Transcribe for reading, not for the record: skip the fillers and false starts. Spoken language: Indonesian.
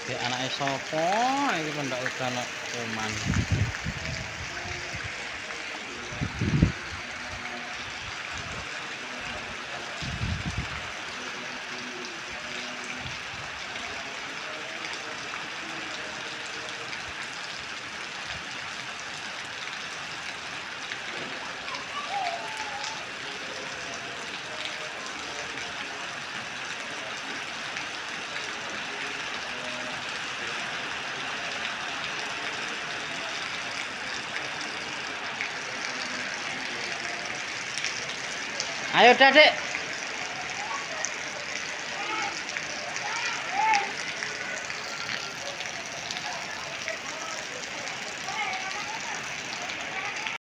Dek anake sapa iki pondok udan kuman. Ayo dah, Dek.